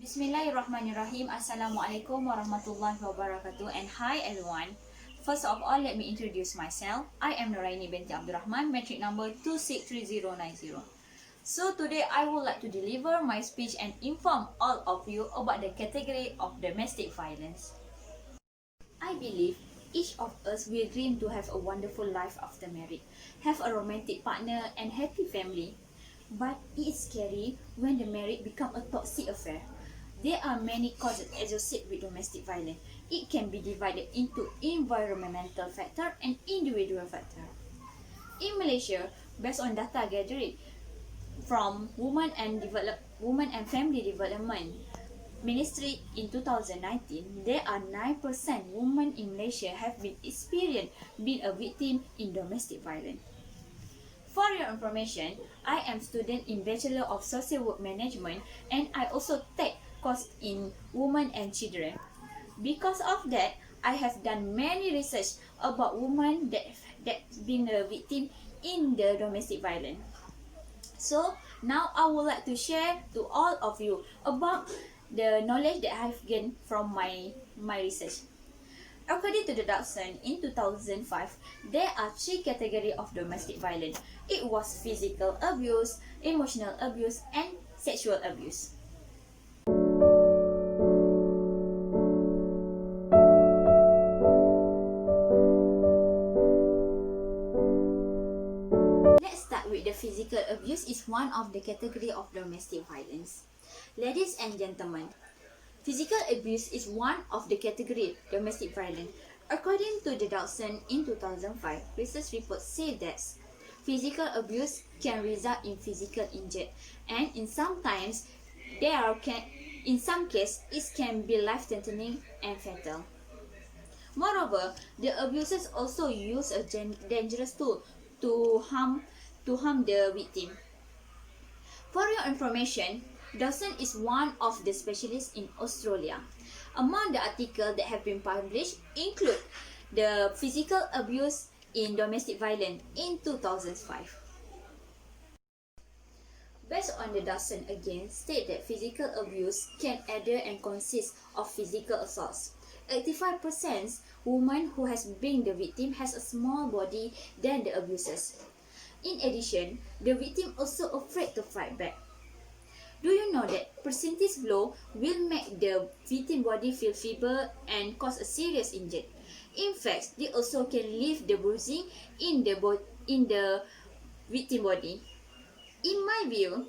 Bismillahirrahmanirrahim. Assalamualaikum warahmatullahi wabarakatuh. And hi everyone. First of all, let me introduce myself. I am Noraini binti Abdul Rahman, metric number 263090. So today I would like to deliver my speech and inform all of you about the category of domestic violence. I believe each of us will dream to have a wonderful life after marriage, have a romantic partner and happy family. But it is scary when the marriage becomes a toxic affair. There are many causes associated with domestic violence. It can be divided into environmental factor and individual factor. In Malaysia, based on data gathered from Women and Family Development Ministry in 2019, there are 9% women in Malaysia have been experienced being a victim in domestic violence. For your information, I am student in Bachelor of Social Work Management and I also take course in Women and Children. Because of that, I have done many research about women that's been a victim in the domestic violence. So now I would like to share to all of you about the knowledge that I have gained from my research. According to the Dawson in 2005, there are three categories of domestic violence. It was physical abuse, emotional abuse, and sexual abuse. Let's start with the physical abuse is one of the category of domestic violence. Ladies and gentlemen, physical abuse is one of the category domestic violence. According to the Dawson in 2005, research reports say that physical abuse can result in physical injury, and in some cases, it can be life-threatening and fatal. Moreover, the abusers also use a dangerous tool to harm the victim. For your information, Dawson is one of the specialists in Australia. Among the articles that have been published include the physical abuse in domestic violence in 2005. Based on the Dawson again, state that physical abuse can adhere and consist of physical assaults. 85% women who has been the victim has a small body than the abusers. In addition, the victim also afraid to fight back. Do you know that percentage blow will make the victim body feel feeble and cause a serious injury? In fact, they also can leave the bruising in the victim body. In my view,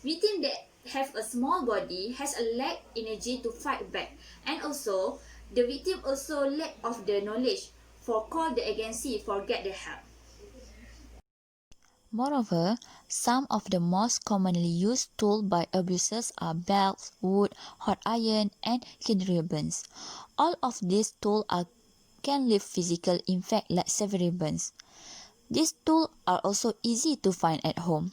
victims that have a small body has a lack energy to fight back, and also the victim also lack of the knowledge for call the agency for get the help. Moreover, some of the most commonly used tools by abusers are belts, wood, hot iron, and kidney burns. All of these tools can leave physical impact like severe burns. These tools are also easy to find at home.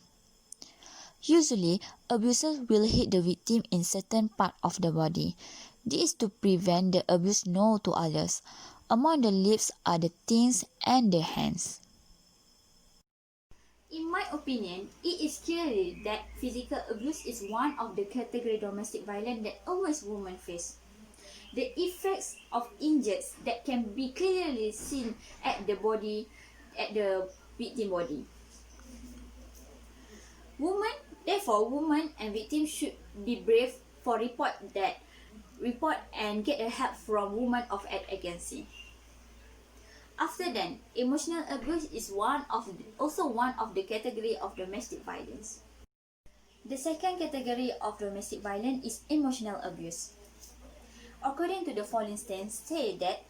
Usually, abusers will hit the victim in certain part of the body. This is to prevent the abuse known to others. Among the lips are the things and the hands. In my opinion, it is clear that physical abuse is one of the category domestic violence that always women face. The effects of injuries that can be clearly seen at the victim body. Women and victims should be brave for report and get help from women of aid agency. After that, emotional abuse is also one of the category of domestic violence. The second category of domestic violence is emotional abuse. According to the following stance, say that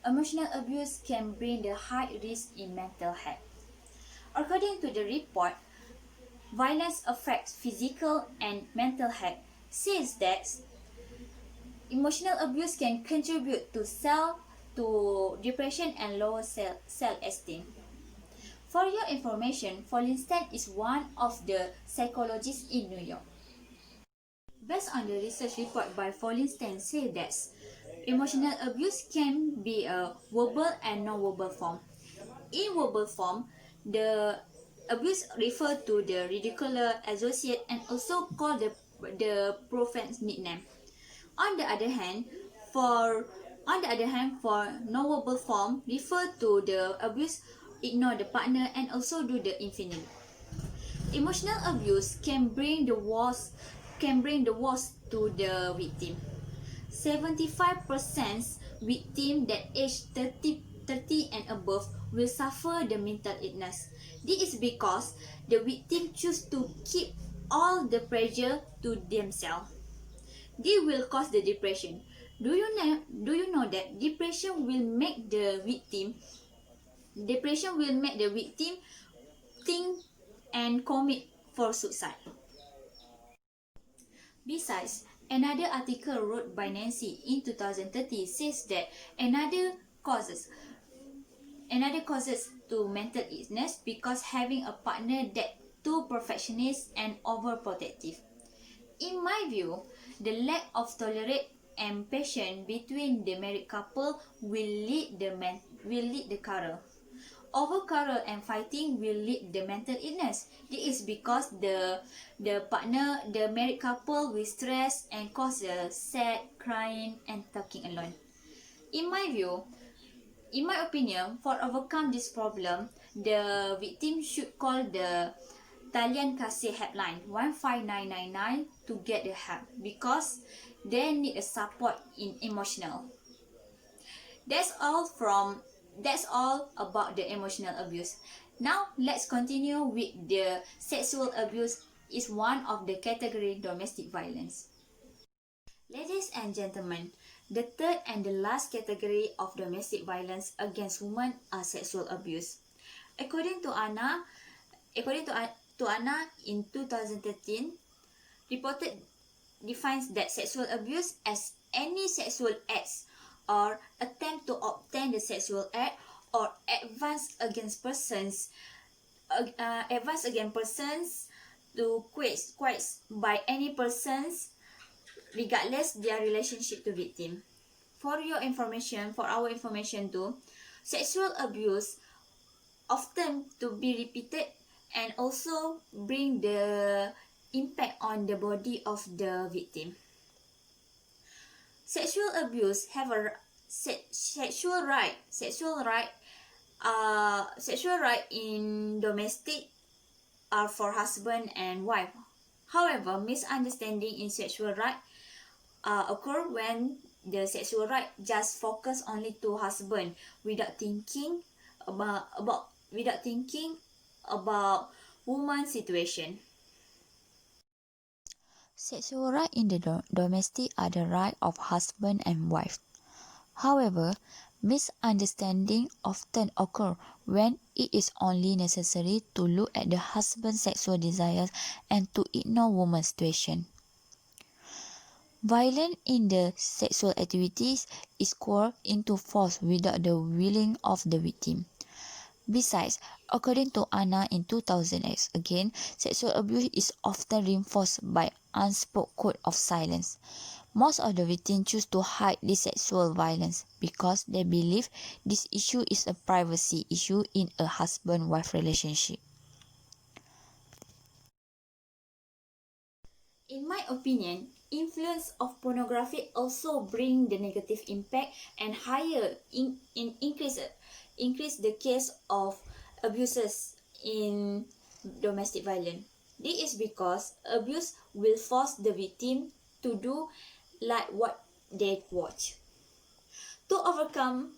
emotional abuse can bring the high risk in mental health. According to the report, violence affects physical and mental health. Says that emotional abuse can contribute to depression and lower self-esteem. For your information, Follenstein is one of the psychologists in New York. Based on the research report by Follenstein, say that emotional abuse can be a verbal and non-verbal form. In verbal form, the abuse refer to the ridicule, associate, and also called the prophet's nickname. On the other hand, for knowable form refer to the abuse, ignore the partner, and also do the infinite. Emotional abuse can bring the worst to the victim. 75% victims that age 30 and above will suffer the mental illness. This is because the victim choose to keep all the pressure to themselves. This will cause the depression. Do you know that depression will make the victim think and commit for suicide. Besides, another article wrote by Nancy in 2030 says that causes another causes to mental illness because having a partner that too perfectionist and overprotective. In my view, the lack of tolerance and patience between the married couple will lead the quarrel. Over quarrel and fighting will lead the mental illness. This is because the married couple will stress and cause sad, crying, and talking alone. In my opinion, for overcome this problem, the victim should call the Talian Kasih Helpline 15999 to get the help because they need a support in emotional. That's all about the emotional abuse. Now let's continue with the sexual abuse is one of the category domestic violence. Ladies and gentlemen, the third and the last category of domestic violence against women are sexual abuse. According to Anna in 2013, reported defines that sexual abuse as any sexual acts or attempt to obtain the sexual act or advance against persons to quest by any persons regardless their relationship to victim. For our information too, sexual abuse often to be repeated and also bring the impact on the body of the victim. Sexual abuse have a sexual right in domestic are for husband and wife. However, misunderstanding in sexual right occur when the sexual right just focus only to husband without thinking about woman's situation. Sexual rights in the domestic are the right of husband and wife. However, misunderstanding often occur when it is only necessary to look at the husband's sexual desires and to ignore woman's situation. Violence in the sexual activities is coerced into force without the willing of the victim. Besides, according to Anna in 2008, again, sexual abuse is often reinforced by unspoken code of silence. Most of the victims choose to hide this sexual violence because they believe this issue is a privacy issue in a husband-wife relationship. In my opinion, influence of pornography also bring the negative impact and increase the case of abuses in domestic violence. This is because abuse will force the victim to do like what they watch. To overcome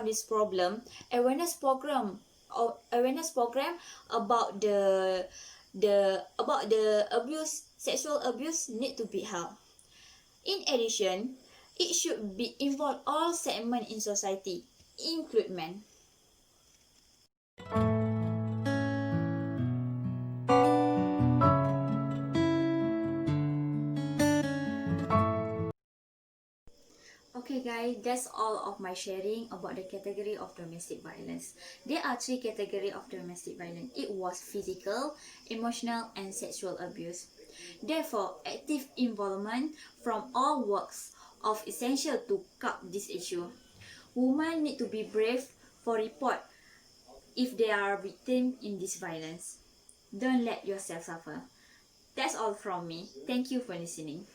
this problem, awareness program about the sexual abuse need to be held. In addition, it should be involve all segments in society, include men. Okay guys, that's all of my sharing about the category of domestic violence. There are three categories of domestic violence. It was physical, emotional, and sexual abuse. Therefore, active involvement from all walks of essential to curb this issue. Women need to be brave for report if they are victim in this violence. Don't let yourself suffer. That's all from me. Thank you for listening.